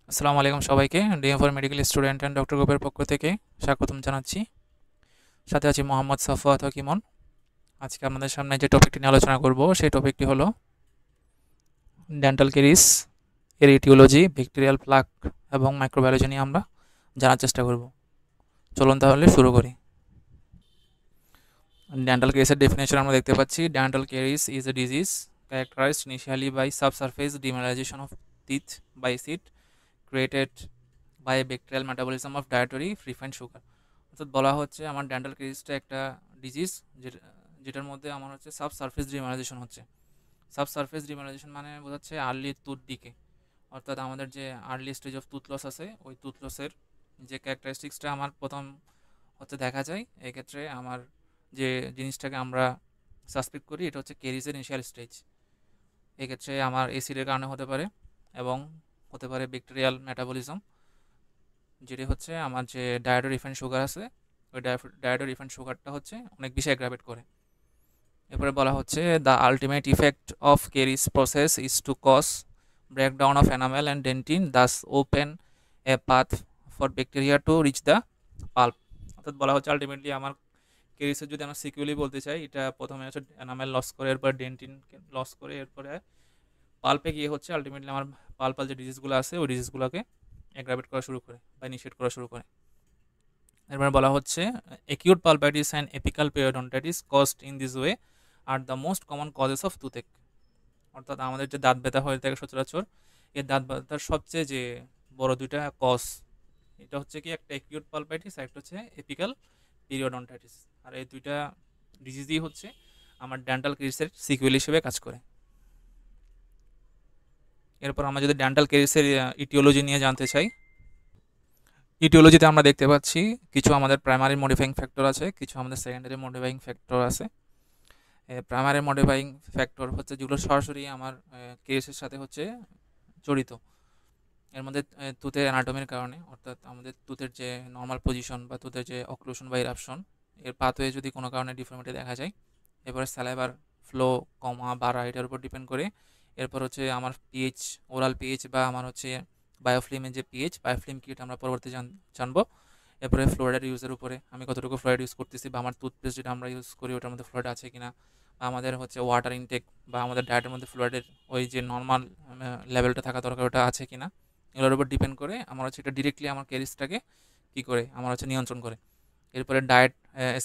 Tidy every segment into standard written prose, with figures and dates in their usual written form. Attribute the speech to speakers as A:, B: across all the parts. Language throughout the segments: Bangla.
A: আসসালামু আলাইকুম সবাইকে। DM for medical student and doctor গ্রুপের পক্ষ থেকে স্বাগতম জানাচ্ছি। সাথে আছি মোহাম্মদ সাফওয়াত হকিমন। আজকে আপনাদের সামনে যে টপিকটি নিয়ে আলোচনা করব সেই টপিকটি হলো ডেন্টাল ক্যারিস এর ইটিওলজি, ব্যাকটেরিয়াল প্লাক এবং মাইক্রোবায়োলজি নিয়ে আমরা জানার চেষ্টা করব। চলুন তাহলে শুরু করি। ডেন্টাল ক্যারিসের ডেফিনেশন আমরা দেখতে পাচ্ছি, dental ক্যারিস is a disease characterized initially by subsurface demineralization of teeth by acid created by bacterial metabolism of dietary refined sugar. অর্থাৎ বলা হচ্ছে আমার ডেন্টাল ক্যারিসটা একটা ডিজিজ যেটার মধ্যে আমার হচ্ছে সাব সারফেস ডিমিনারাইজেশন হচ্ছে। সাব সারফেস ডিমিনারাইজেশন মানে বোঝাচ্ছে আর্লি টুথ ডিকে, অর্থাৎ আমাদের যে early stage of tooth loss আছে ওই টুথ লসের যে ক্যারেক্টারিস্টিক্সটা আমার প্রথম হচ্ছে দেখা যায়। এক্ষেত্রে আমার যে জিনিসটাকে আমরা সাসপেক্ট করি এটা হচ্ছে ক্যারিসের ইনিশিয়াল স্টেজ। এক্ষেত্রে আমার অ্যাসিডের কারণে হতে পারে এবং হতে পারে ব্যাকটেরিয়াল মেটাবলিজম, যেটি হচ্ছে আমার যে ডায়েটো রিফাইন্ড সুগার আছে ওই ডায়েটো রিফাইন্ড সুগারটা হচ্ছে অনেক বেশি অ্যাগ্রাভেট করে। এরপরে বলা হচ্ছে the ultimate effect of caries process is to cause breakdown of enamel and dentin, thus open a path for bacteria to reach the pulp. অর্থাৎ বলা হচ্ছে আলটিমেটলি আমার কেরিসের যদি আমরা সিকিউরলি বলতে চাই, এটা প্রথমে হচ্ছে এনামেল লস করে, এরপর ডেন্টিন লস করে, এরপরে পাল্পে গিয়ে হচ্ছে আলটিমেটলি আমার পাল্পাল যে ডিজিজগুলো আছে ওই ডিজিজগুলোকে অ্যাগ্রাভেট করা শুরু করে বা ইনিশিয়েট করা শুরু করে। এরপরে বলা হচ্ছে acute pulpitis and apical periodontitis caused in this way are the most common causes of টুথেক। অর্থাৎ আমাদের যে দাঁত ব্যথা হয়ে থাকে সচরাচর, এই দাঁত ব্যথার সবচেয়ে যে বড় দুইটা কজ, এটা হচ্ছে কি একটা অ্যাকিউট পালপাইটিস আর একটা হচ্ছে এপিক্যাল পিরিয়ডন্টাইটিস। আর এই দুইটা ডিজিজই হচ্ছে আমার ডেন্টাল ক্যারিসের সিকুয়েল হিসেবে কাজ করে। এরপর আমরা যদি ডেন্টাল ক্যারিসের ইটিওলজি নিয়ে জানতে চাই, ইটিওলজিতে আমরা দেখতে পাচ্ছি কিছু আমাদের প্রাইমারি মডিফাইং ফ্যাক্টর আছে, কিছু আমাদের সেকেন্ডারি মডিফাইং ফ্যাক্টর আছে। প্রাইমারি মডিফাইং ফ্যাক্টর হচ্ছে যেগুলো সরাসরি আমার কেসের সাথে হচ্ছে জড়িত। এর মধ্যে তুতের অ্যানাটমির কারণে, অর্থাৎ আমাদের তুতের যে নর্মাল পজিশন বা তুতের যে অক্লুশন বা ইরাপশন, এর পাথওয়ে যদি কোনো কারণে ডিফর্মিটি দেখা যায়, এরপরে স্যালাইভার ফ্লো কমা বাড়া এটার উপর ডিপেন্ড করে। এরপর হচ্ছে আমার পিএইচ, ওরাল পিএইচ বা আমার হচ্ছে বায়োফিল্মের যে পিএইচ, বায়োফিল্ম কিট আমরা পরবর্তী জানবো। এরপরে ফ্লোরাইড ইউজের উপরে আমি কতটুকু ফ্লোরাইড ইউজ করতেছি, বা আমার টুথপেস্ট যেটা আমরা ইউজ করি ওটার মধ্যে ফ্লোরাইড আছে কিনা, বা আমাদের হচ্ছে ওয়াটার ইনটেক বা আমাদের ডায়েটের মধ্যে ফ্লোরাইডের ওই যে নর্মাল লেভেলটা থাকা দরকার ওটা আছে কিনা, এগুলোর উপর ডিপেন্ড করে আমার হচ্ছে এটা ডিরেক্টলি আমার ক্যারিসটাকে কী করে আমার হচ্ছে নিয়ন্ত্রণ করে। এরপরে ডায়েট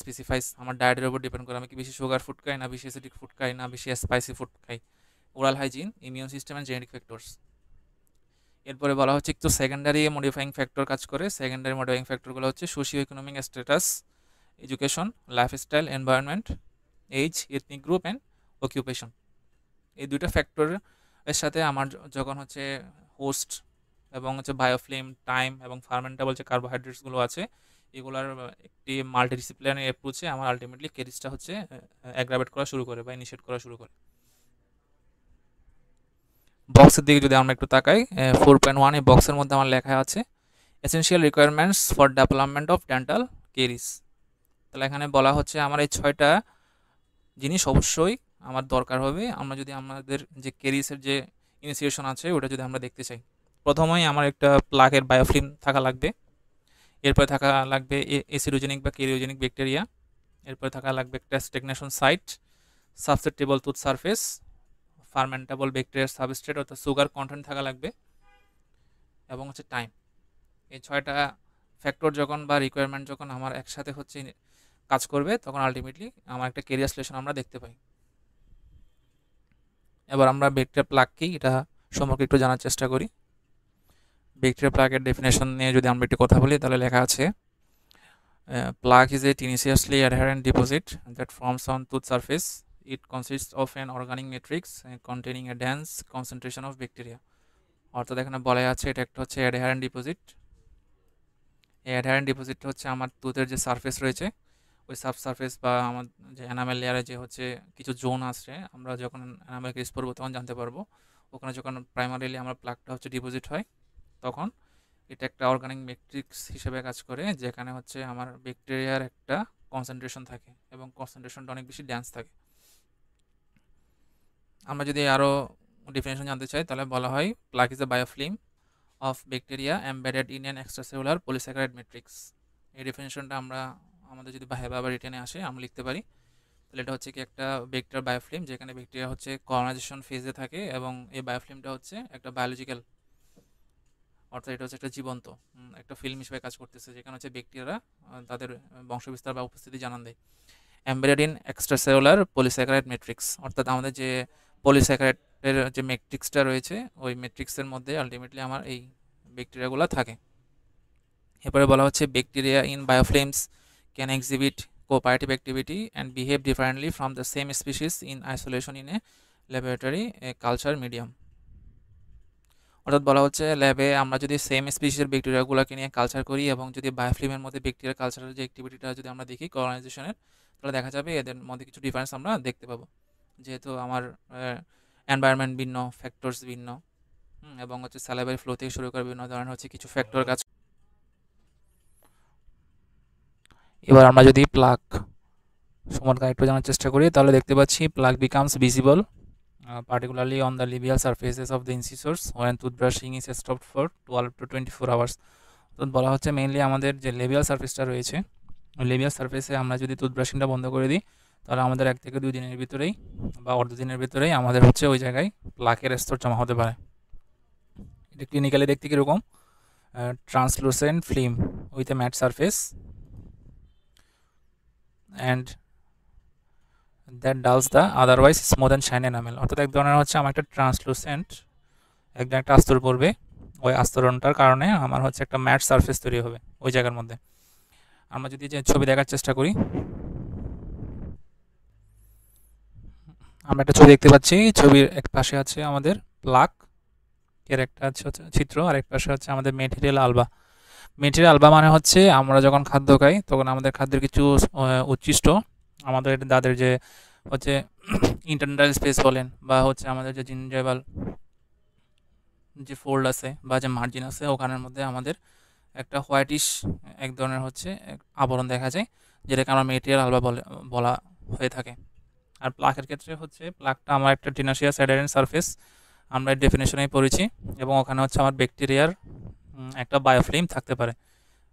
A: স্পেসিফাইস আমার ডায়েটের উপর ডিপেন্ড করে, আমি কি বেশি সুগার ফুড খাই না বেশি অ্যাসিডিক ফুড খাই না বেশি স্পাইসি ফুড খাই। Oral hygiene, immune system and genetic factors. এরপরে বলা হচ্ছে একটু সেকেন্ডারি মডিফাইং ফ্যাক্টর কাজ করে। সেকেন্ডারি মডিফাইং ফ্যাক্টরগুলো হচ্ছে socio economic status, education, lifestyle, environment, age, ethnic group and অকিউপেশন। এই দুইটা ফ্যাক্টরের সাথে আমার যখন হচ্ছে হোস্ট এবং হচ্ছে বায়োফ্লেম, টাইম এবং ফার্মেন্টেবল যে কার্বোহাইড্রেটসগুলো আছে এগুলোর একটি মাল্টিডিসিপ্লিনারি অ্যাপ্রোচে আমার আলটিমেটলি কেরিসটা হচ্ছে অ্যাগ্রাভেট করা শুরু করে বা ইনিশিয়েট করা শুরু করে। বক্সের দিকে যদি আমরা একটু তাকাই, 4.1 এই বক্সের মধ্যে আমার লেখা আছে essential requirements for development of dental caries. তাহলে এখানে বলা হচ্ছে আমার এই 6টা জিনিস অবশ্যই আমার দরকার হবে আমরা যদি আমাদের যে কেরিসের যে ইনিশিয়েশন আছে ওটা যদি আমরা দেখতে চাই। প্রথমেই আমার একটা প্লাকের বায়োফিল্ম থাকা লাগবে, এরপরে থাকা লাগবে এসিডোজেনিক বা কেরিওজেনিক ব্যাকটেরিয়া, এরপরে থাকা লাগবে একটা স্টেগনেশন সাইট, সাবসেপ্টেবল টুথ সারফেস, ফার্মেন্টেবল ব্যাকটেরিয়ার সাবস্ট্রেট অর্থাৎ সুগার কন্টেন্ট থাকা লাগবে, এবং হচ্ছে টাইম। এই 6টা ফ্যাক্টর যখন বা রিকোয়ারমেন্ট যখন আমার একসাথে হচ্ছে কাজ করবে তখন আলটিমেটলি আমার একটা কেরিয়ার স্লেশন আমরা দেখতে পাই। এবার আমরা ব্যাকটেরিয়া প্লাক কি এটা সম্পর্কে একটু জানার চেষ্টা করি। ব্যাকটেরিয়া প্লাকের ডেফিনেশন নিয়ে যদি আমরা একটু কথা বলি তাহলে লেখা আছে plaque is a tenuously adherent deposit that forms on tooth surface. It consists of an organic matrix containing a dense concentration of bacteria. অর্থাৎ এখানে বলা আছে এটা একটা হচ্ছে অ্যাডহারেন্ট ডিপোজিট। এই অ্যাডহারেন্ট ডিপোজিটটা হচ্ছে আমার টুথের যে সারফেস রয়েছে ওই সারফেস বা আমার যে এনামেল লেয়ারে যে হচ্ছে কিছু জোন আছে, আমরা যখন এনামেল কেস করবো তখন জানতে পারবো ওখানে যখন প্রাইমারিলি আমার প্লাকটা হচ্ছে ডিপোজিট হয় তখন এটা একটা অর্গানিক ম্যাট্রিক্স হিসেবে কাজ করে, যেখানে হচ্ছে আমার ব্যাকটেরিয়ার একটা কনসেন্ট্রেশন থাকে এবং কনসেন্ট্রেশনটা অনেক বেশি ডেন্স থাকে। আমরা যদি আরও ডেফিনেশন জানতে চাই তাহলে বলা হয় plaque is a biofilm of bacteria embedded in an extracellular polysaccharide matrix. এই ডেফিনেশনটা আমরা আমাদের যদি ভাইবা বা রিটেনে আসে আমরা লিখতে পারি। তাহলে এটা হচ্ছে কি একটা ব্যাকটেরিয়ার বায়োফিল্ম, যেখানে ব্যাকটেরিয়া হচ্ছে কলোনাইজেশন ফেজে থাকে এবং এই বায়োফিল্মটা হচ্ছে একটা বায়োলজিক্যাল, অর্থাৎ এটা হচ্ছে একটা জীবন্ত একটা ফিল্ম হিসেবে কাজ করতেছে, যেখানে হচ্ছে ব্যাকটেরিয়ারা তাদের বংশবিস্তার বা উপস্থিতি জানান দেয়। Embedded in extracellular polysaccharide matrix, অর্থাৎ আমাদের যে পলিস্যাকারাইডের যে ম্যাট্রিক্সটা রয়েছে ওই ম্যাট্রিক্সের মধ্যে আলটিমেটলি আমার এই ব্যাকটেরিয়াগুলো থাকে। এরপরে বলা হচ্ছে bacteria in biofilms can exhibit cooperative activity and behave differently from the same species in isolation in a laboratory culture medium. অর্থাৎ বলা হচ্ছে ল্যাবে আমরা যদি সেম স্পিসিসের ব্যাকটেরিয়াগুলোকে নিয়ে কালচার করি এবং যদি বায়োফ্লিমের মধ্যে ব্যাকটেরিয়া কালচারের যে অ্যাক্টিভিটিটা যদি আমরা দেখি কলোনাইজেশনের, তাহলে দেখা যাবে এদের মধ্যে কিছু ডিফারেন্স আমরা দেখতে পাবো, যেহেতু আমার এনভায়রনমেন্ট ভিন্ন, ফ্যাক্টরস ভিন্ন, এবং হচ্ছে স্যালাইভারি ফ্লো থেকে শুরু করে বিভিন্ন ধরনের হচ্ছে কিছু ফ্যাক্টর কাজ। এবার আমরা যদি প্লাক সম্পর্কে একটু জানার চেষ্টা করি, তাহলে দেখতে পাচ্ছি plaque becomes visible particularly on the labial surfaces of the incisors when toothbrushing is stopped for 12 to 24 hours। তো বলা হচ্ছে মেইনলি আমাদের যে লেবিয়াল সারফেসটা রয়েছে, ওই লেবিয়াল সারফেসে আমরা যদি টুথব্রাশিংটা বন্ধ করে দিই, তাহলে আমাদের 1 থেকে 2 দিনের ভিতরেই বা অর্ধ দিনের ভিতরেই আমাদের হচ্ছে ওই জায়গায় প্লাকের স্তর জমা হতে পারে। এটা ক্লিনিক্যালি দেখতে কীরকম, translucent film with a matt surface and that dulls the otherwise smooth and shine enamel. অর্থাৎ এক ধরনের হচ্ছে আমার একটা ট্রান্সলুসেন্ট একদম একটা আস্তর পড়বে, ওই আস্তরণটার কারণে আমার হচ্ছে একটা ম্যাট সারফেস তৈরি হবে ওই জায়গার মধ্যে। আমরা যদি যে ছবি দেখার চেষ্টা করি, আমরা একটা ছবি দেখতে পাচ্ছি, ছবির এক পাশে আছে আমাদের প্লাক এর একটা হচ্ছে চিত্র, আর এক পাশে হচ্ছে আমাদের মেটেরিয়াল আলবা। মেটেরিয়াল আলবা মানে হচ্ছে আমরা যখন খাদ্য খাই তখন আমাদের খাদ্যের কিছু উচ্ছিষ্ট আমাদের দাঁতের যে হচ্ছে ইন্টারনাল স্পেস বলেন বা হচ্ছে আমাদের যে জিনজাইভাল যে ফোল্ড আছে বা যে মার্জিন আছে, ওখানের মধ্যে আমাদের একটা হোয়াইটিশ এক ধরনের হচ্ছে আবরণ দেখা যায়, যেটাকে আমরা মেটেরিয়াল আলবা বলা হয়ে থাকে। আর প্লাকের ক্ষেত্রে হচ্ছে প্লাকটা আমার একটা টিনাসিয়াস অ্যাডারেন্ট সারফেস, আমরা এর ডেফিনেশনেই পড়েছি, এবং ওখানে হচ্ছে আমার ব্যাকটেরিয়ার একটা বায়োফিল্ম থাকতে পারে,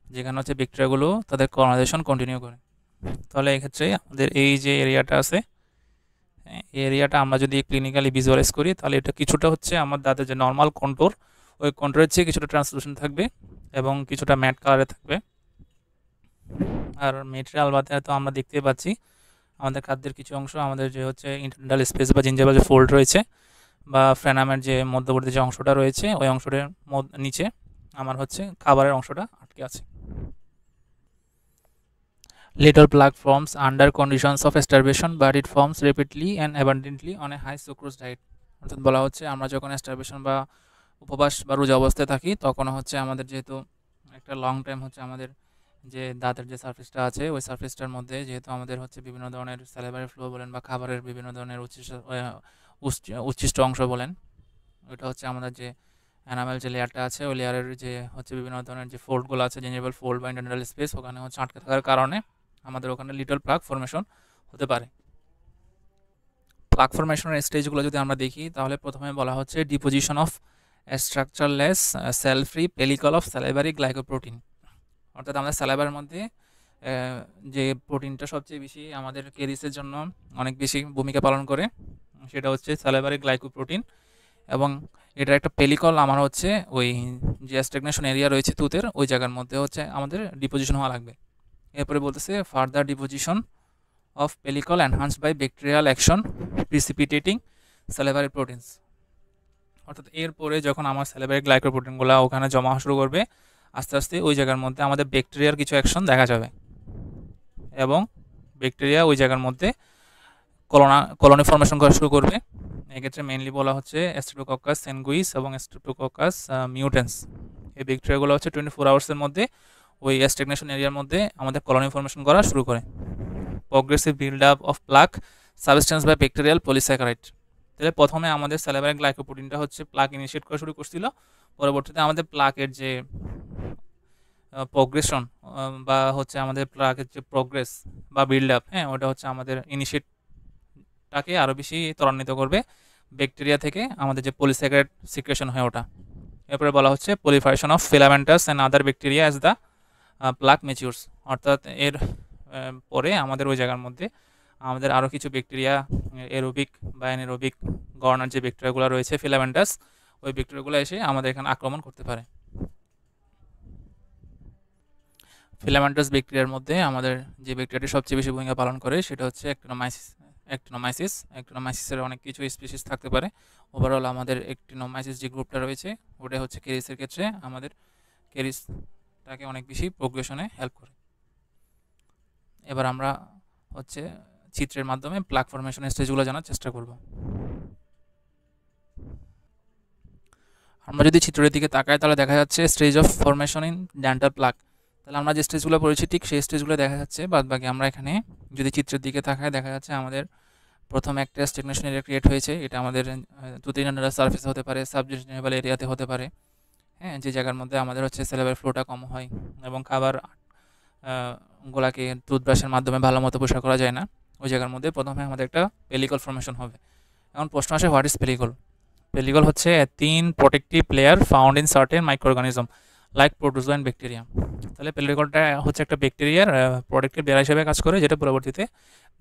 A: যেখানে হচ্ছে ব্যাকটেরিয়াগুলো তাদের কলোনাইজেশন কন্টিনিউ করে। তাহলে এক্ষেত্রে আমাদের এই যে এরিয়াটা আছে, এই এরিয়াটা আমরা যদি ক্লিনিক্যালি ভিজুয়ালাইজ করি, তাহলে এটা কিছুটা হচ্ছে আমার দাঁতের যে নর্মাল কন্ট্রোর, ওই কন্ট্রোরের চেয়ে কিছুটা ট্রান্সলুশন থাকবে এবং কিছুটা ম্যাট কালারে থাকবে। আর মেটেরিয়াল বাদে তো আমরা দেখতে পাচ্ছি আমাদের খাদ্যের কিছু অংশ আমাদের যে হচ্ছে ইন্টারনাল স্পেস বা জিনজাইভাল যে ফোল্ড রয়েছে বা ফ্রেনামের যে মধ্যবর্তী যে অংশটা রয়েছে, ওই অংশটার নিচে আমার হচ্ছে খাবারের অংশটা আটকে আছে। Little plaque forms under conditions of starvation, but it forms rapidly and abundantly on a high sucrose diet। অর্থাৎ বলা হচ্ছে আমরা যখন স্টারভেশন বা উপবাস বা রোজা অবস্থায় থাকি, তখন হচ্ছে আমাদের যেহেতু একটা লং টাইম হচ্ছে আমাদের যে দাঁতের যে সারফেসটা আছে, ওই সারফেসটার মধ্যে যেহেতু আমাদের হচ্ছে বিভিন্ন ধরনের স্যালাইভারি ফ্লো বলেন বা খাবারের বিভিন্ন ধরনের উচ্ছিষ্ট অংশ বলেন, ওইটা হচ্ছে আমাদের যে এনামেল যে লেয়ারটা আছে, ওই লেয়ারের যে হচ্ছে বিভিন্ন ধরনের যে ফোল্ডগুলো আছে, জিঞ্জিভাল ফোল্ড বা ইন্টারনাল স্পেস, ওখানে হচ্ছে আটকে থাকার কারণে আমাদের ওখানে লিটল প্লাক ফর্মেশন হতে পারে। প্লাক ফর্মেশনের স্টেজগুলো যদি আমরা দেখি, তাহলে প্রথমে বলা হচ্ছে deposition of structureless cell free pellicle of salivary glycoprotein. অর্থাৎ আমাদের স্যালাইভারের মধ্যে যে প্রোটিনটা সবচেয়ে বেশি আমাদের কেরিসের জন্য অনেক বেশি ভূমিকা পালন করে, সেটা হচ্ছে স্যালাইভারি গ্লাইকোপ্রোটিন, এবং এটার একটা পেলিকল আমার হচ্ছে ওই যে স্ট্যাগনেশন এরিয়া রয়েছে তুতের, ওই জায়গার মধ্যে হচ্ছে আমাদের ডিপোজিশন হওয়া লাগবে। এরপরে বলতেছে further deposition of pellicle enhanced by bacterial action precipitating salivary proteins. অর্থাৎ এরপরে যখন আমার স্যালাইভারি গ্লাইকোপ্রোটিনগুলো ওখানে জমা শুরু করবে, আস্তে আস্তে ওই জায়গার মধ্যে আমাদের ব্যাকটেরিয়ার কিছু অ্যাকশন দেখা যাবে এবং ব্যাকটেরিয়া ওই জায়গার মধ্যে কলোনি ফর্মেশন করা শুরু করবে। এক্ষেত্রে মেইনলি বলা হচ্ছে স্ট্রেপ্টোকক্কাস সেনগুইস এবং স্ট্রেপ্টোকক্কাস মিউটেন্স। এই ব্যাকটেরিয়াগুলো হচ্ছে 24 আওয়ার্সের মধ্যে ওই স্ট্যাগনেশন এরিয়ার মধ্যে আমাদের কলোনি ফর্মেশন করা শুরু করে। Progressive build up of plaque substance by bacterial polysaccharide. তাহলে প্রথমে আমাদের স্যালাইভারি গ্লাইকোপ্রোটিনটা হচ্ছে প্লাক ইনিশিয়েট করা শুরু করছিল, পরবর্তীতে আমাদের প্লাকের যে প্রগ্রেশন বা হচ্ছে আমাদের প্লাকের যে প্রগ্রেস বা বিল্ড আপ, ওটা হচ্ছে আমাদের ইনিশিয়েটটাকে আরও বেশি ত্বরান্বিত করবে ব্যাকটেরিয়া থেকে আমাদের যে পলিস্যাকারাইড সিক্রেশন হয় ওটা। এরপরে বলা হচ্ছে proliferation of filamentous and other bacteria as the plaque matures, অর্থাৎ এর পরে আমাদের ওই জায়গার মধ্যে আমাদের আরও কিছু ব্যাকটেরিয়া, এরোবিক বা অ্যানারোবিক গড়নার যে ব্যাকটেরিয়াগুলো রয়েছে ফিলামেন্টাস, ওই ব্যাকটেরিয়াগুলো এসে আমাদের এখানে আক্রমণ করতে পারে। ফিলামেন্টাস ব্যাকটেরিয়ার মধ্যে আমাদের যে ব্যাকটেরিয়াটি সবচেয়ে বেশি ভূমিকা পালন করে সেটা হচ্ছে অ্যাক্টিনোমাইসিসের অনেক কিছু স্পিসিস থাকতে পারে। ওভারঅল আমাদের অ্যাক্টিনোমাইসিস যে গ্রুপটা রয়েছে ওটা হচ্ছে কেরিসের ক্ষেত্রে আমাদের কেরিসটাকে অনেক বেশি প্রোগ্রেশনে হেল্প করে। এবার আমরা হচ্ছে চিত্রের মাধ্যমে প্লাক ফরমেশন স্টেজগুলো জানার চেষ্টা করব। আমরা যদি চিত্রের দিকে তাকাই তাহলে দেখা যাচ্ছে stage of formation in dental plaque. তাহলে আমরা যে স্টেজগুলো পড়েছি ঠিক সেই স্টেজগুলো দেখা যাচ্ছে, বাদ বাকি আমরা এখানে যদি চিত্রের দিকে তাকাই দেখা যাচ্ছে আমাদের প্রথম একটা স্টেগনেশন এরিয়া ক্রিয়েট হয়েছে। এটা আমাদের টুথিনাল সার্ফেস হতে পারে, সাবজেনিটাল এরিয়াতে হতে পারে, হ্যাঁ, যে জায়গার মধ্যে আমাদের হচ্ছে সেলেবার ফ্লোটা কম হয় এবং খাবার গোলাকে টুথব্রাশের মাধ্যমে ভালো মতো পরিষ্কার করা যায় না, ওই জায়গার মধ্যে প্রথমে আমাদের একটা পেলিকল ফর্মেশন হবে। এখন প্রশ্ন আসে, হোয়াট ইজ পেলিকল? পেলিকল হচ্ছে এ thin protective layer found in certain micro organism like protozoa and bacteria. তাহলে পেলিকলটা হচ্ছে একটা ব্যাকটেরিয়ার প্রোটেক্টিভ লেয়ার হিসেবে কাজ করে, যেটা পরবর্তীতে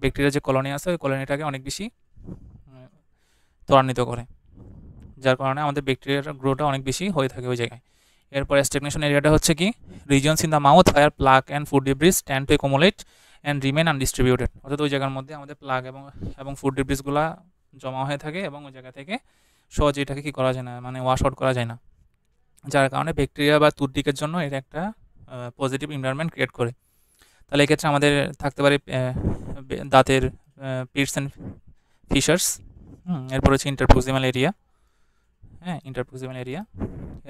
A: ব্যাকটেরিয়ার যে কলোনি আছে ওই কলোনিটাকে অনেক বেশি ত্বরান্বিত করে, যার কারণে আমাদের ব্যাকটেরিয়ার গ্রোটা অনেক বেশি হয়ে থাকে ওই জায়গায়। এরপর স্টেগনেশন এরিয়াটা হচ্ছে কি, regions in the mouth where plaque and food debris tend to accumulate and remain undistributed, অর্থাৎ ওই জায়গার মধ্যে আমাদের প্লাক এবং ফুড ডিব্রিজগুলো জমা হয়ে থাকে এবং ওই জায়গা থেকে সহজে এটাকে কী করা যায় না, মানে ওয়াশ আউট করা যায় না, যার কারণে ব্যাকটেরিয়া বা টুথপিকের জন্য এটা একটা পজিটিভ এনভায়রনমেন্ট ক্রিয়েট করে। তাহলে এক্ষেত্রে আমাদের থাকতে পারে দাঁতের পিটস অ্যান্ড ফিশার্স, এরপর হচ্ছে ইন্টারপ্রক্সিমাল এরিয়া, হ্যাঁ, ইন্টারপ্রক্সিমাল এরিয়া,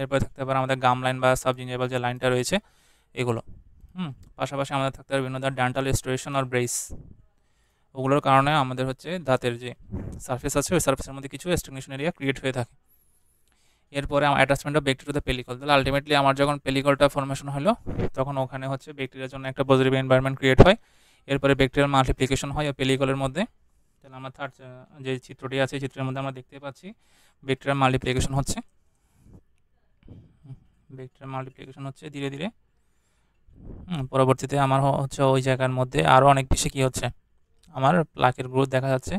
A: এরপরে থাকতে পারে আমাদের গাম লাইন বা সাবজিঞ্জাইভাল যে লাইনটা রয়েছে এগুলো। পাশাপাশি আমাদের থাকতে পারে বিভিন্ন ধরনের ডেন্টাল রেস্টোরেশন আর ব্রেস, ওগুলোর কারণে আমাদের হচ্ছে দাঁতের যে সার্ফেস আছে ওই সার্ফেসের মধ্যে কিছু স্টেগনেশন এরিয়া ক্রিয়েট হয়ে থাকে। এরপরে আমার attachment of bacteria to the pellicle, তাহলে আলটিমেটলি আমার যখন পেলিকলটা ফর্মেশন হলো তখন ওখানে হচ্ছে ব্যাকটেরিয়ার জন্য একটা পজিটিভ এনভায়রনমেন্ট ক্রিয়েট হয়। এরপরে ব্যাকটেরিয়াল মাল্টিপ্লিকেশন হয় ওই পেলিকলের মধ্যে। তাহলে আমার থার্ড যে চিত্রটি আছে চিত্রের মধ্যে আমরা দেখতে পাচ্ছি ব্যাকটেরিয়াল মাল্টিপ্লিকেশন হচ্ছে, ধীরে ধীরে। পরবর্তীতে আমার হচ্ছে ওই জায়গার মধ্যে আরও অনেক বেশি কী হচ্ছে, আমার প্লাকের গ্রোথ দেখা যাচ্ছে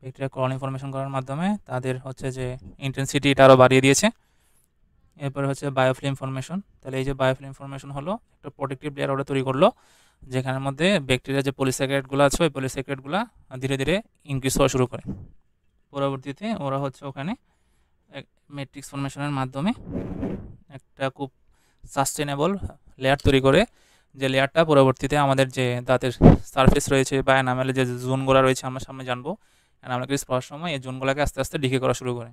A: ব্যাকটেরিয়া কলোনি ফর্মেশন করার মাধ্যমে তাদের হচ্ছে যে ইন্টেন্সিটি এটা আরও বাড়িয়ে দিয়েছে। এরপরে হচ্ছে বায়োফিল্ম ফর্মেশন, তাহলে এই যে বায়োফিল্ম ফর্মেশন হলো একটা প্রোটেক্টিভ লেয়ার ওটা তৈরি করলো, যেখানের মধ্যে ব্যাকটেরিয়া যে পলিস্যাকারাইডগুলো আছে ওই পলিস্যাকারাইডগুলো ধীরে ধীরে ইনক্রিজ হওয়া শুরু করে। পরবর্তীতে ওরা হচ্ছে ওখানে ম্যাট্রিক্স ফর্মেশনের মাধ্যমে একটা খুব সাস্টেনেবল লেয়ার তৈরি করে, যে লেয়ারটা পরবর্তীতে আমাদের যে দাঁতের সারফেস রয়েছে বা এনামেলের যে জোনগুলো রয়েছে আমরা সামনে জানবো, এনামেল কেরিস পড়ার সময় এই জোনগুলোকে আস্তে আস্তে ডিকে করা শুরু করে।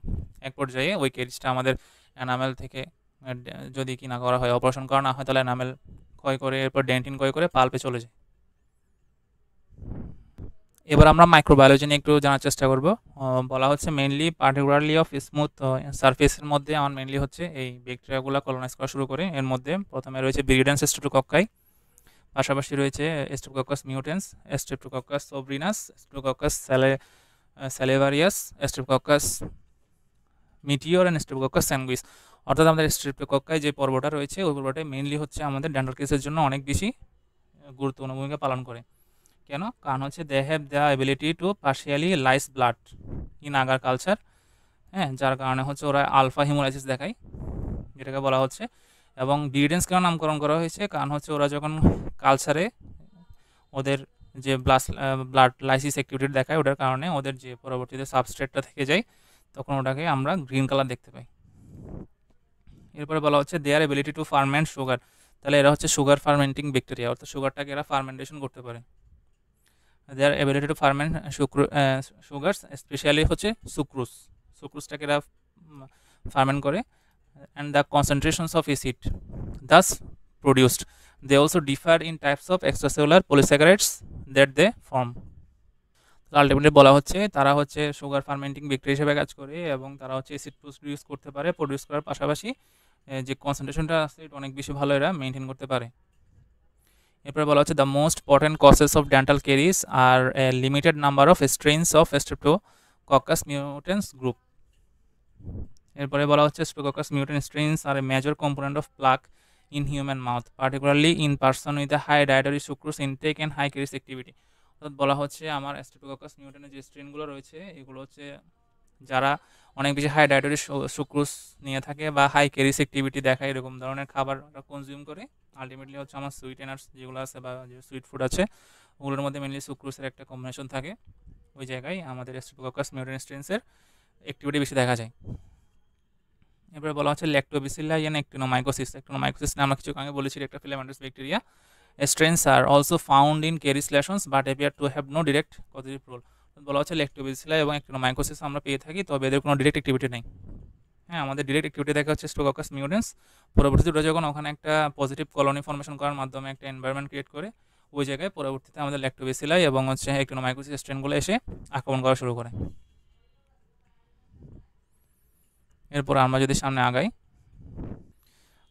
A: এক পর্যায়ে ওই কেরিসটা আমাদের এনামেল থেকে যদি কি না করা হয়, অপারেশন করা না হয়, তাহলে এনামেল ক্ষয় করে এরপর ডেন্টিন ক্ষয় করে পাল্পে চলে যায়। এবার আমরা মাইক্রোবায়োলজি নিয়ে একটু জানার চেষ্টা করব। বলা হচ্ছে মেইনলি পার্টিকুলারলি অফ স্মুথ সারফেসের মধ্যে আমার মেইনলি হচ্ছে এই ব্যাকটেরিয়াগুলো কলোনাইজ করা শুরু করে। এর মধ্যে প্রথমে রয়েছে ভিরিডেন্স স্ট্রেপ্টোকক্কাই, পাশাপাশি রয়েছে Streptococcus mutans, Streptococcus sobrinus, Streptococcus salivarius, Streptococcus mitior and Streptococcus sanguis. অর্থাৎ আমাদের স্ট্রেপ্টোকক্কায় যে পর্বটা রয়েছে ওই পর্বটাই মেইনলি হচ্ছে আমাদের ডেন্টাল কেসের জন্য অনেক বেশি গুরুত্বপূর্ণ ভূমিকা পালন করে। কেন? কারণ হচ্ছে they have the ability to partially lyse blood in agar culture, হ্যাঁ, যার কারণে হচ্ছে ওরা আলফা হিমোলাইসিস দেখায় যেটাকে বলা হচ্ছে। এবং ভিরিডেন্স কেন নামকরণ করা হয়েছে? কারণ হচ্ছে ওরা যখন কালচারে ওদের যে ব্লাড লাইসিস অ্যাক্টিভিটি দেখায় ওটার কারণে ওদের যে পরবর্তীতে সাবস্ট্রেটটা থেকে যায় তখন ওটাকে আমরা গ্রিন কালার দেখতে পাই। এরপরে বলা হচ্ছে দেয়ার এবিলিটি টু ফার্মেন্ট সুগার, তাহলে এরা হচ্ছে সুগার ফার্মেন্টিং ব্যাকটেরিয়া, অর্থাৎ সুগারটাকে এরা ফার্মেন্টেশন করতে পারে। Their ability to ferment sugars specially হচ্ছে সুক্রুজটাকে এরা ফার্মেন্ট করে। And the concentrations of acid thus produced, they also differ in types of extracellular polysaccharides that they form. Ultimately বলা হচ্ছে তারা হচ্ছে সুগার ফার্মেন্টিং ব্যাকটেরিয়া হিসেবে কাজ করে এবং তারা হচ্ছে অ্যাসিড প্রডিউস করতে পারে, প্রডিউস করার পাশাপাশি যে কনসেন্ট্রেশনটা আছে এটা অনেক বেশি ভালো এরা মেনটেন করতে পারে। এরপরে বলা হচ্ছে the most potent causes of dental caries are a limited number of strains of Streptococcus mutans group. এরপরে বলা হচ্ছে Streptococcus mutant strains are a major component of plaque in human mouth, particularly in person with a high dietary sucrose intake and high caries activity. অর্থাৎ বলা হচ্ছে আমার স্ট্রেপ্টোককাস মিউটেন্টের যে স্ট্রেনগুলো রয়েছে এগুলো হচ্ছে যারা অনেক বেশি হাই ডায়েটারি সুক্রোজ নিয়ে থাকে বা হাই ক্যারিস অ্যাক্টিভিটি দেখায় এরকম ধরনের খাবার কনজিউম করে, আলটিমেটলি হচ্ছে আমার সুইটেনার্স যেগুলো আছে বা যে সুইট ফুড আছে ওগুলোর মধ্যে মেনলি সুক্রোজের একটা কম্বিনেশন থাকে, ওই জায়গায় আমাদের স্ট্রেপ্টোককাস মিউটেন্ট স্ট্রেনসের অ্যাক্টিভিটি বেশি দেখা যায়। এরপরে বলা হচ্ছে ল্যাক্টোবেসিলাই এন্ড অ্যাক্টিনোমাইকোসিস। অ্যাক্টিনোমাইকোসিস আমরা কিছু আগে বলেছি একটা filamentous bacteria. Strains are also found in caries lesions but appear to have no direct positive role. বলা হচ্ছে ল্যাক্টোবেসিলাই এবং অ্যাক্টিনোমাইকোসিস আমরা পেয়ে থাকি, তবে এদের কোনো ডিরেক্ট অ্যাক্টিভিটি নেই। হ্যাঁ, আমাদের ডিরেক্ট অ্যাক্টিভিটি দেখা হচ্ছে স্ট্রেপ্টোককাস মিউটেন্স। পরবর্তীতে যখন ওখানে একটা পজিটিভ কলোনি ফর্মেশন করার মাধ্যমে একটা এনভায়রনমেন্ট ক্রিয়েট করে ওই জায়গায় পরবর্তীতে আমাদের ল্যাক্টোবেসিলাই এবং হচ্ছে অ্যাক্টিনোমাইকোসিস স্ট্রেনগুলো এসে আক্রমণ করা শুরু করে। এরপর আমরা যদি সামনে আগাই,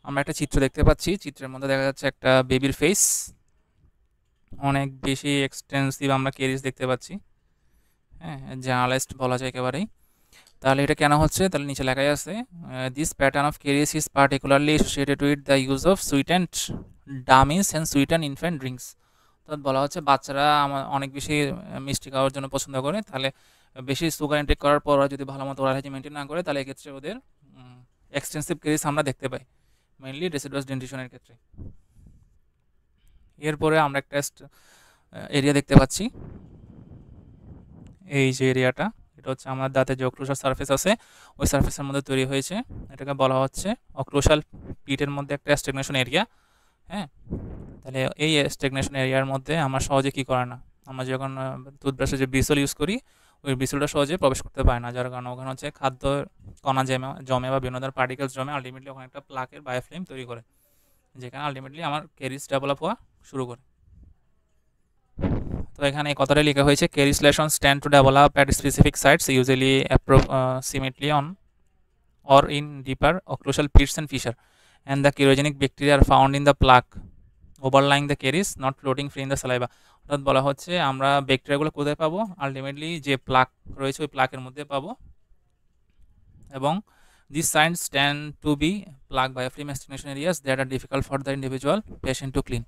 A: আমরা একটা চিত্র দেখতে পাচ্ছি। চিত্রের মধ্যে দেখা যাচ্ছে একটা বেবির ফেস, অনেক বেশি এক্সটেন্সিভ আমরা কেরিস দেখতে পাচ্ছি। হ্যাঁ, জার্নালিস্ট বলা যায় একেবারেই। তাহলে এটা কেন হচ্ছে, তাহলে নিচে লেখাই আছে this pattern of caries is particularly associated with the use of sweetened dummies and sweetened infant drinks. অর্থাৎ বলা হচ্ছে বাচ্চারা অনেক বেশি মিষ্টি খাওয়ার জন্য পছন্দ করে, তাহলে বেশি সুগার ইনটেক করার পর যদি ভালো মতো ওরাল হাইজিন মেনটেন না করে তাহলে এক্ষেত্রে ওদের এক্সটেন্সিভ কেরিস আমরা দেখতে পাই, মেইনলি ডেসিডুয়াস ডেন্টিশনের ক্ষেত্রে। এরপরে আমরা একটা এরিয়া দেখতে পাচ্ছি, এই যে এরিয়াটা, এটা হচ্ছে আমার দাঁতে যে অক্লুসাল সারফেস আছে ওই সারফেসের মধ্যে তৈরি হয়েছে, এটাকে বলা হচ্ছে অক্লুসাল পিটের মধ্যে একটা স্টেগনেশন এরিয়া। হ্যাঁ, তাহলে এই স্টেগনেশন এরিয়ার মধ্যে আমরা সহজে কী করে না, আমরা যখন টুথব্রাশে যে ব্রিসল ইউজ করি ওই ব্রিসলটা সহজে প্রবেশ করতে পারে না, যার কারণে ওখানে হচ্ছে খাদ্য কণা জমে বা বিভিন্ন ধরনের পার্টিকেলস জমে, আলটিমেটলি ওখানে একটা প্লাকের বায়োফিল্ম তৈরি করে, যেখানে আলটিমেটলি আমার ক্যারিস ডেভেলপ হওয়া শুরু করে। তো এখানে এই কথাটা লেখা হয়েছে ক্যারিস lessons tend to develop at specific sites usually approximately on or in deeper occlusal pits and fissure, and the chirogenic bacteria are found in the plaque overlying the caries, not floating free in the saliva. অর্থাৎ বলা হচ্ছে আমরা ব্যাকটেরিয়াগুলো কোথায় পাবো, আলটিমেটলি যে প্লাক রয়েছে ওই প্লাকের মধ্যে পাবো, এবং these signs tend to be plaque biofilm extinction areas that are difficult for the individual patient to clean.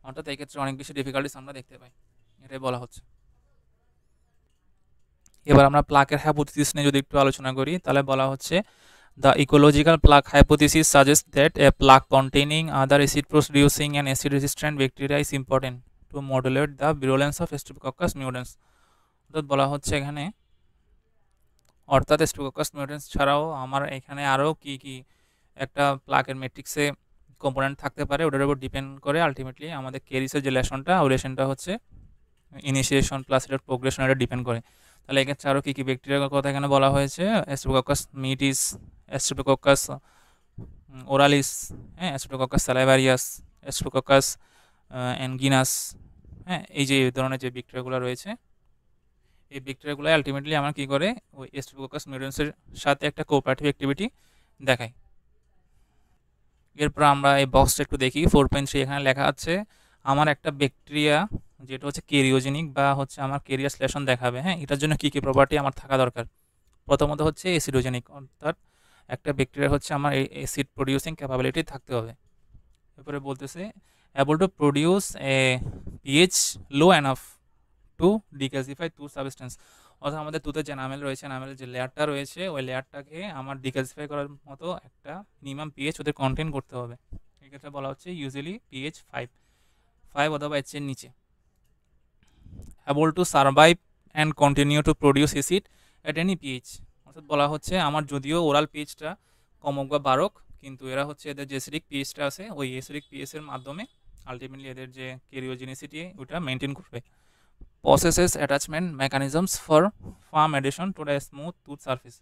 A: অর্থাৎ এই ক্ষেত্রে অনেক বেশি ডিফিকাল্টিস আমরা দেখতে পাই, এটাই বলা হচ্ছে। এবার আমরা প্লাকের হাইপোথিসিস নিয়ে যদি একটু আলোচনা করি তাহলে বলা হচ্ছে the ecological plaque hypothesis suggests that a plaque containing other acid producing and acid resistant bacteria is important to modulate the virulence of Streptococcus mutans. অর্থাৎ বলা হচ্ছে এখানে Streptococcus mutans ছাড়াও আমার এখানে আরও কি একটা প্লাকের ম্যাট্রিক্সে কম্পোনেন্ট থাকতে পারে, ওটার উপর ডিপেন্ড করে আলটিমেটলি আমাদের কেরিসের যে লেশনটা ওই লেশনটা হচ্ছে ইনিশিয়েশন প্লাস এটার প্রোগ্রেশন এটা ডিপেন্ড করে। তাহলে এক্ষেত্রে আরও কী ব্যাকটেরিয়ার কথা এখানে বলা হয়েছে, Streptococcus mitis, Streptococcus oralis, হ্যাঁ, Streptococcus salivarius, Streptococcus anguinus, হ্যাঁ, এই যে ধরনের যে ব্যাকটেরিয়াগুলো রয়েছে এই ব্যাকটেরিয়াগুলো আলটিমেটলি আমার কী করে ওই Streptococcus mutans-এর সাথে একটা কোঅপারেটিভ অ্যাক্টিভিটি দেখায়। এরপর আমরা এই বক্সটা একটু দেখি 4.3, এখানে লেখা আছে আমার একটা ব্যাকটেরিয়া যেটা হচ্ছে কেরিওজেনিক বা হচ্ছে আমার কেরিয়াস লেশন দেখাবে। হ্যাঁ, এটার জন্য কী প্রপার্টি আমার থাকা দরকার, প্রথমত হচ্ছে অ্যাসিডোজেনিক, অর্থাৎ একটা ব্যাকটেরিয়া হচ্ছে আমার এই অ্যাসিড প্রডিউসিং ক্যাপাবিলিটি থাকতে হবে। এরপরে বলতেছে able to produce a pH low enough to decalcify tooth substance, অর্থাৎ আমাদের টুথের যে এনামেল রয়েছে, এনামেলের যে লেয়ারটা রয়েছে ওই লেয়ারটাকে আমার ডিক্যালসিফাই করার মতো একটা মিনিমাম পিএইচ ওদের কন্টেন করতে হবে। এক্ষেত্রে বলা হচ্ছে ইউজুয়ালি পিএইচ 5 অথবা এর নিচে। Able to survive and continue to produce acid at any pH, অর্থাৎ বলা হচ্ছে আমার যদিও ওরাল পিএইচটা কমক বা বাড়ক, কিন্তু এরা হচ্ছে এদের যে অ্যাসিডিক পিএইচটা আছে ওই অ্যাসিডিক পিএইচের মাধ্যমে আলটিমেটলি এদের যে কেরিওজেনিসিটি ওটা মেনটেন করবে। Processes attachment mechanisms for firm adhesion to the smooth tooth surface,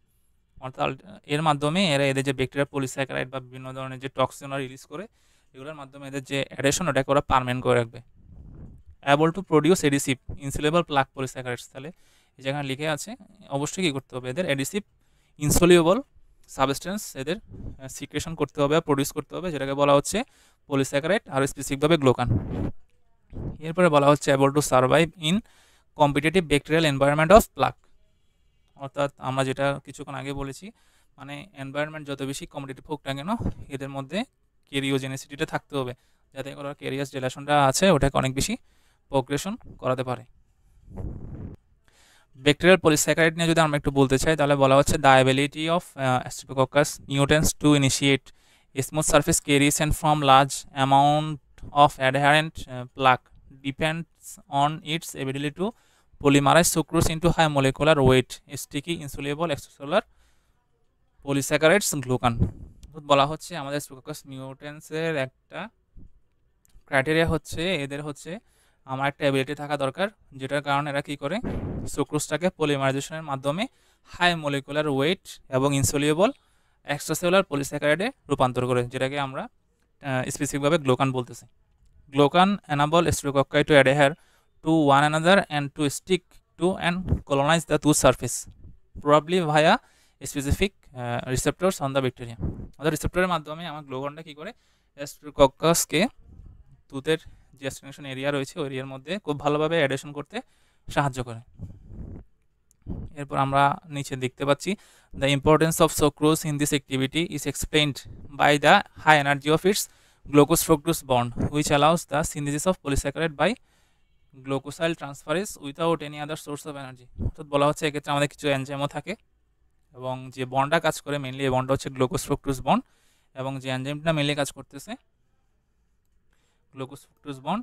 A: অর্থাৎ এর মাধ্যমে এরা এদের যে ব্যাকটেরিয়া পলিস্যাকারাইড বা বিভিন্ন ধরনের যে টক্সিন রিলিজ করে এগুলোর মাধ্যমে এদের যে অ্যাডেশন ওটাকে ওরা পারমানেন্ট করে রাখবে। Able to produce adhesive insoluble plaque polysaccharides, তাহলে যেখানে লিখে আছে অবশ্যই কী করতে হবে, এদের এডিসিভ ইনসলিউবল সাবস্টেন্স এদের সিক্রেশন করতে হবে বা প্রডিউস করতে হবে, যেটাকে বলা হচ্ছে পলিস্যাকারাইড আর স্পেসিফিকভাবে গ্লুকান। এরপরে বলা হচ্ছে able to survive in competitive bacterial environment of plaque, অর্থাৎ আমরা যেটা কিছুক্ষণ আগে বলেছি মানে এনভায়রনমেন্ট যত বেশি কম্পিটিটিভ হোক না কেন, এদের মধ্যে কেরিওজেনিসিটিটা থাকতে হবে, যাতে করে কেরিয়াস রিলেশনটা আছে ওটাকে অনেক বেশি প্রোগ্রেশন করাতে পারে। ব্যাকটেরিয়াল পলিস্যাকারাইড নিয়ে যদি আমরা একটু বলতে চাই, তাহলে বলা হচ্ছে the ability of Streptococcus mutants to initiate smooth surface caries and form large amount of adherent plaque depends on its ability to polymerize sucrose into high molecular weight sticky insoluble extracellular polysaccharides glucan. বলা হচ্ছে আমাদের স্ট্রেপ্টোকক্কাস মিউটেন্টসের একটা ক্রাইটেরিয়া হচ্ছে এদের হচ্ছে আমার একটা অ্যাবিলিটি থাকা দরকার, যেটার কারণে এরা কী করে সুক্রোজটাকে পলিমারাইজেশনের মাধ্যমে হাই মলিকুলার ওয়েট এবং ইনসলিউবল এক্সট্রাসেলুলার পলিস্যাকারাইডে রূপান্তর করে, যেটাকে আমরা স্পেসিফিকভাবে গ্লুকান বলতেছি। Glucan enable স্ট্রেপ্টোকক্কাই two adhere to one another and to stick to and colonize the tooth surface probably via specific receptors on the bacteria। অর্থাৎ রিসেপ্টরের মাধ্যমে আমার গ্লুকানটা কী করে স্ট্রেপ্টোকক্কাসকে টুথের যে ডেস্টিনেশন এরিয়া রয়েছে ওই এরিয়ার মধ্যে খুব ভালোভাবে অ্যাডেশন করতে সাহায্য করে। এরপর আমরা নিচে দেখতে পাচ্ছি the importance of sucrose in this activity is explained by the high energy of its glucose fructose bond which allows the synthesis of polysaccharide by glucosyl transferase without any other source of energy. অর্থাৎ বলা হচ্ছে এক্ষেত্রে আমাদের কিছু এনজাইমও থাকে এবং যে বন্ডটা কাজ করে মেনলি এই বন্ডটা হচ্ছে গ্লুকোজ ফ্রুক্টোজ বন্ড, এবং যে এনজাইমটা মেনলি কাজ করতেছে গ্লুকোজ ফ্রুক্টোজ বন্ড,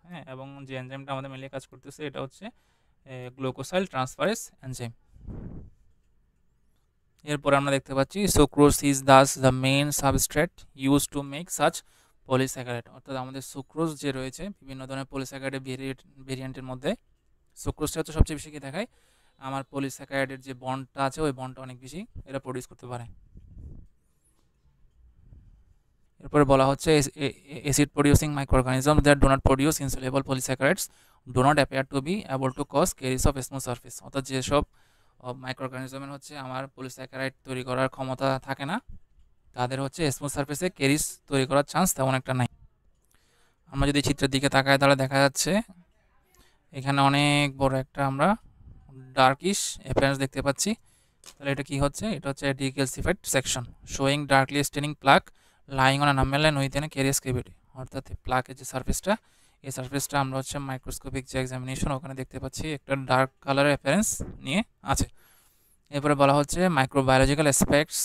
A: হ্যাঁ, এবং যে এনজাইমটা আমাদের মেনলি কাজ করতেছে এটা হচ্ছে গ্লুকোসাইল ট্রান্সফারেজ এনজাইম। এরপর আমরা দেখতে পাচ্ছি sucrose is Das the main substrate use to make such polysaccharide. অর্থাৎ আমাদের সুক্রোজ যে রয়েছে বিভিন্ন ধরনের পলিস্যাকারাইডের ভেরিয়েন্টের মধ্যে সুক্রোজটা হচ্ছে সবচেয়ে বেশি কি দেখায় আমার পলিস্যাকারাইডের যে বন্ডটা আছে ওই বন্ডটা অনেক বেশি এটা প্রডিউস করতে পারে। এরপরে বলা হচ্ছে acid producing microorganism that do not produce insoluble polysaccharides do not appear to be able to cause caries of smooth surface. অর্থাৎ যেসব মাইক্রোঅর্গানিজমের হচ্ছে আমার পলিস্যাকারাইড তৈরি করার ক্ষমতা থাকে না, তাদের হচ্ছে স্মুথ সারফেসে কেরিস তৈরি করার চান্স তেমন একটা নাই। আমরা যদি চিত্রের দিকে তাকাই তাহলে দেখা যাচ্ছে এখানে অনেক বড় একটা আমরা ডার্কিশ অ্যাপিয়ারেন্স দেখতে পাচ্ছি। তাহলে এটা কি হচ্ছে, এটা হচ্ছে decalcified section showing darkly staining plaque lying on enamel line within a carious cavity. অর্থাৎ প্লাকের যে সারফেসটা এই সারফেসটা আমরা হচ্ছে মাইক্রোস্কোপিক যে এক্সামিনেশন ওখানে দেখতে পাচ্ছি একটা ডার্ক কালারের অ্যাপিয়ারেন্স নিয়ে আছে। এরপরে বলা হচ্ছে microbiological aspects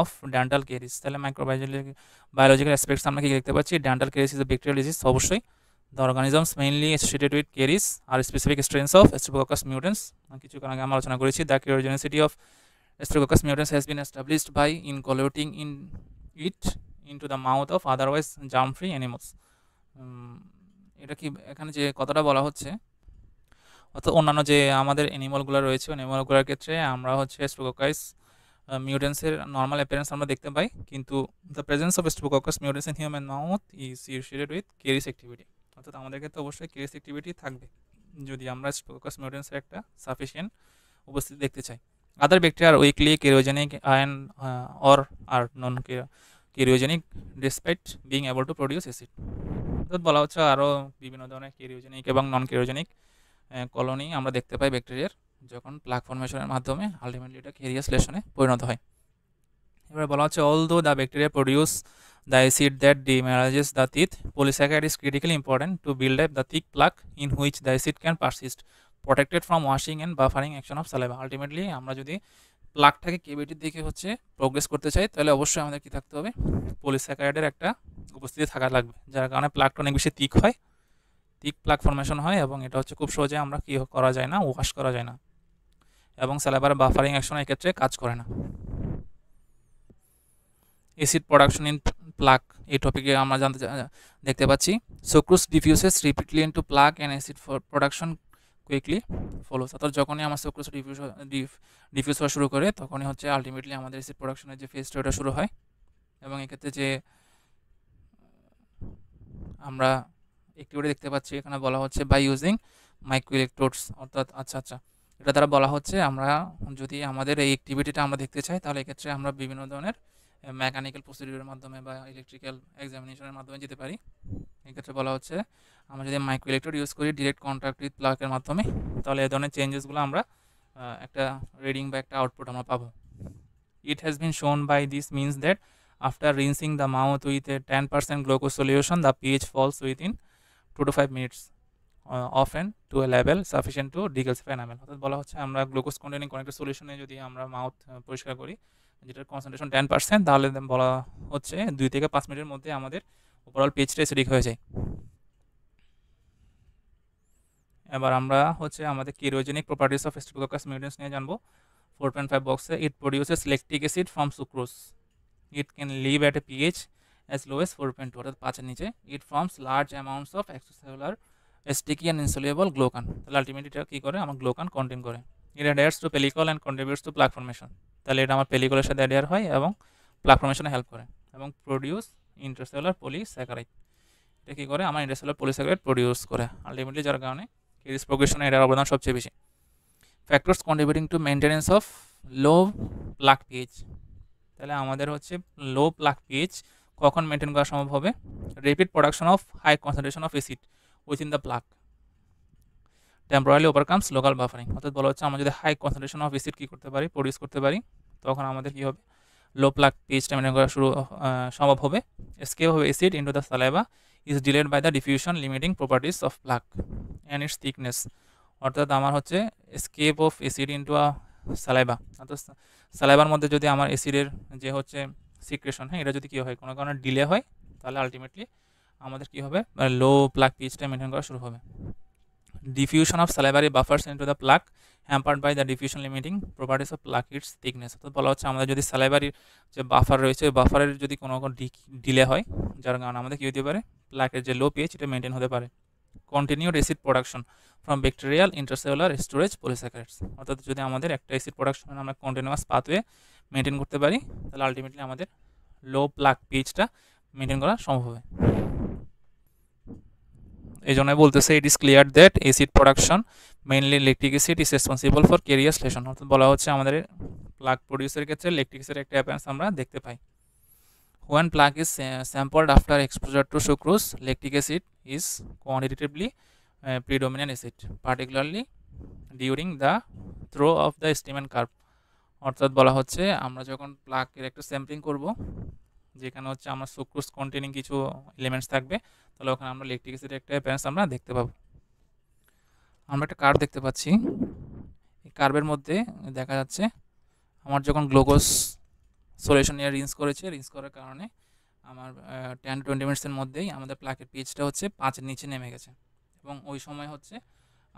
A: of dental caries. তাহলে মাইক্রোবায়োলজিক্যাল অ্যাসপেক্টস আমরা কি দেখতে পাচ্ছি, dental caries is a bacterial disease. অবশ্যই the organisms mainly associated with caries are specific strains of Streptococcus mutans. কিছুক্ষণ আগে আমরা আলোচনা করেছি the cariogenicity of Streptococcus mutans has been established by inoculating in it into the mouth of otherwise germ free animals. এটা কি এখানে যে কথাটা বলা হচ্ছে, অর্থাৎ অন্যান্য যে আমাদের অ্যানিমালগুলো রয়েছে অ্যানিমালগুলোর ক্ষেত্রে আমরা হচ্ছে স্ট্রেপ্টোকক্কাস মিউটেন্সের নর্মাল অ্যাপিয়ারেন্স আমরা দেখতে পাই, কিন্তু the presence of Streptococcus mutans in human mouth is associated with caries activity. অর্থাৎ আমাদের ক্ষেত্রে অবশ্যই কেরিস অ্যাক্টিভিটি থাকবে যদি আমরা স্ট্রেপ্টোকক্কাস মিউটেন্সের একটা সাফিসিয়েন্ট উপস্থিতি দেখতে চাই। Other bacteria are weakly cariogenic and or are non cariogenic despite being able to produce acid. অর্থাৎ বলা হচ্ছে আরও বিভিন্ন ধরনের কেরিওজেনিক এবং নন কেরিওজেনিক কলোনি আমরা দেখতে পাই ব্যাকটেরিয়ার, যখন প্লাক ফর্মেশনের মাধ্যমে আলটিমেটলি এটা কেরিয়াস লেশনে পরিণত হয়। এবার বলা হচ্ছে although the bacteria produce the acid that demineralises the teeth polysaccharide is critically important to build up the thick plaque in which the acid can persist protected from washing and buffering action of saliva. Ultimately আমরা যদি প্লাকটাকে কেভিটির দিকে হচ্ছে প্রোগ্রেস করতে চাই তাহলে অবশ্যই আমাদের কি থাকতে হবে, পলিস্যাকারাইডের একটা উপস্থিতি থাকা লাগবে, যার কারণে প্লাকটা অনেক বেশি থিক হয়, থিক প্লাক ফর্মেশন হয়, এবং এটা হচ্ছে খুব সহজে আমরা কি করা যায় না, ওয়াশ করা যায় না, এবং সালাইভার বাফারিং অ্যাকশন এক্ষেত্রে কাজ করে না। অ্যাসিড প্রোডাকশন ইন প্লাক এই টপিকে আমরা দেখতে পাচ্ছি sucrose diffuses repeatedly into plaque and acid production quickly follows. অর্থাৎ যখনই আমার সুক্রোজ ডিফিউজ হওয়া শুরু করে তখনই হচ্ছে আলটিমেটলি আমাদের অ্যাসিড প্রোডাকশনের যে ফেজটা ওটা শুরু হয়, এবং এক্ষেত্রে যে আমরা অ্যাক্টিভিটি দেখতে পাচ্ছি এখানে বলা হচ্ছে বাই ইউজিং মাইক্রো ইলেকট্রোডস। অর্থাৎ আচ্ছা এটা দ্বারা বলা হচ্ছে আমরা যদি আমাদের এই অ্যাক্টিভিটিটা আমরা দেখতে চাই তাহলে এক্ষেত্রে আমরা বিভিন্ন ধরনের মেকানিক্যাল প্রসিডিউরের মাধ্যমে বা ইলেকট্রিক্যাল এক্সামিনেশনের মাধ্যমে যেতে পারি। এক্ষেত্রে বলা হচ্ছে আমরা যদি মাইক্রো ইলেকট্রোড ইউজ করি ডিরেক্ট কন্ট্যাক্ট উইথ প্লাকের মাধ্যমে, তাহলে এই ধরনের চেঞ্জেসগুলো আমরা একটা রিডিং বা একটা আউটপুট আমরা পাবো। It has been shown by this means that after rinsing the mouth with a 10% glucose solution, the pH falls within 2 to 5 minutes, often to a level sufficient to decalcify enamel. অর্থাৎ বলা হচ্ছে আমরা গ্লুকোজ কন্টেনিং কোনো একটা সলিউশনে যদি আমরা মাউথ পরিষ্কার করি, যেটার কনসেন্ট্রেশন 10%, তাহলে বলা হচ্ছে 2 থেকে 5 মিনিটের মধ্যে আমাদের ওভারঅল পেজটা অ্যাসিডিক হয়ে যায়। এবার আমরা হচ্ছে আমাদের cariogenic properties of Streptococcus mutans নিয়ে জানবো। 4.5 বক্সে, it produces lactic acid from sucrose. It can live at a pH as low as 4.2, অর্থাৎ 5-এর নিচে। It forms large amounts of extracellular sticky and insoluble glucan. তাহলে আলটিমেটলি এটা কী করে, আমার গ্লুকান কন্টেন করে। It adheres to pellicle and contributes to plaque formation. তাহলে এটা আমার পেলিকলের সাথে অ্যাডায়ার হয় এবং প্লাক ফর্মেশনে হেল্প করে। এবং প্রডিউস ইন্টারসেলুলার পলিস্যাকারাইড। এটা কী করে, আমার ইন্টারসেলুলার পলিস্যাকারাইড প্রডিউস করে আলটিমেটলি, যার কারণে কেরিস প্রোগ্রেশনে এটার অবদান সবচেয়ে বেশি। Factors contributing to maintenance of low plaque pH. তাহলে আমাদের হচ্ছে লো প্লাক পিএইচ কখন মেনটেন করা সম্ভব হবে? Rapid production of high concentration of acid within the plaque temporary overcomes local buffering. অর্থাৎ বলা হচ্ছে আমরা যদি হাই কনসেন্ট্রেশন অফ অ্যাসিড কী করতে পারি, প্রডিউস করতে পারি, তখন আমাদের কী হবে, লো প্লাক পিএইচটা মেনটেন করা সম্ভব হবে। Escape of acid into the saliva is delayed by the diffusion limiting properties of plaque and its thickness. অর্থাৎ আমার হচ্ছে escape of acid into saliva, অর্থাৎ সালাইভার মধ্যে যদি আমার অ্যাসিডের যে হচ্ছে সিক্রেশন, হ্যাঁ, এটা যদি কী হয়, কোনো কারণে ডিলে হয়, তাহলে আলটিমেটলি আমাদের কী হবে, লো প্লাক পিএইচটা মেনটেন করা শুরু হবে। Diffusion of salivary buffers into the plaque hampered by the diffusion limiting properties of plaque its thickness. অর্থাৎ বলা হচ্ছে আমাদের যদি সালাইভারির যে বাফার রয়েছে, ওই বাফারের যদি কোনো ডিলে হয়, যার কারণে আমাদের কী হতে পারে, প্লাকের যে লো পিএইচ এটা মেনটেন হতে পারে। Continued acid production from bacterial intercellular storage polysaccharides. অর্থাৎ যদি আমাদের একটা অ্যাসিড প্রোডাকশন আমরা কন্টিনিউয়াস পাথওয়ে মেনটেন করতে পারি, তাহলে আলটিমেটলি আমাদের লো প্লাক পিএইচটা মেনটেন করা সম্ভব হবে। এই জন্য বলতেছে it is clear that acid production mainly lactic acid is responsible for carious lesion. অর্থাৎ বলা হচ্ছে আমাদের প্লাক প্রডিউসের ক্ষেত্রে ল্যাকটিক অ্যাসিডের একটা অ্যাপিয়ারেন্স আমরা দেখতে পাই। When plaque is sampled after exposure to sucrose, lactic acid is quantitatively predominant acid, particularly during the throw of the Steeman curve. অর্থাৎ বলা হচ্ছে আমরা যখন প্লাকের একটা স্যাম্পলিং করব, যেখানে হচ্ছে আমরা সুক্রোজ কন্টেনিং কিছু এলিমেন্টস থাকবে, তাহলে ওখানে আমরা ল্যাকটিক অ্যাসিডের একটা অ্যাপিয়ারেন্স আমরা দেখতে পাবো। আমরা একটা কার্ভ দেখতে পাচ্ছি। এই কার্ভের মধ্যে দেখা যাচ্ছে আমার যখন গ্লুকোজ সলিউশন নিয়ে রিন্স করেছে, রিন্স করার কারণে আমার 10 to 20 মিনিটসের মধ্যেই আমাদের প্লাকের পিএইচটা হচ্ছে 5-এর নিচে নেমে গেছে। এবং ওই সময় হচ্ছে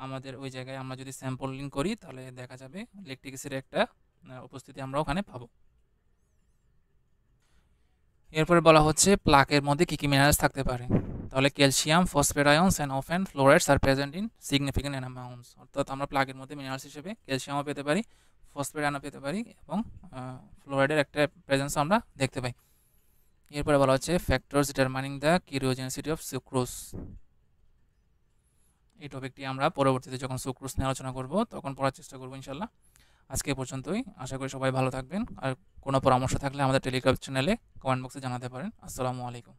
A: আমাদের ওই জায়গায় আমরা যদি স্যাম্পলিং করি, তাহলে দেখা যাবে ল্যাকটিক অ্যাসিডের একটা উপস্থিতি আমরা ওখানে পাবো। এরপরে বলা হচ্ছে প্লাকের মধ্যে কী কী মিনারেলস থাকতে পারে। তাহলে calcium, phosphate ions and often fluorides are present in significant amounts. অর্থাৎ আমরা প্লাকের মধ্যে মিনারেলস হিসেবে ক্যালসিয়ামও পেতে পারি, ফসফেট আয়নও পেতে পারি, এবং ফ্লোরাইডের একটা প্রেজেন্স আমরা দেখতে পাই। এরপরে বলা হচ্ছে factors determining the cariogenicity of sucrose. এই টপিকটি আমরা পরবর্তীতে যখন সুক্রোজ নিয়ে আলোচনা করব তখন পড়ার চেষ্টা করবো ইনশাল্লাহ। আজকে এ পর্যন্তই, আশা করি সবাই ভালো থাকবেন। আর কোনো পরামর্শ থাকলে আমাদের টেলিগ্রাম চ্যানেলে কমেন্ট বক্সে জানাতে পারেন। আসসালামু আলাইকুম।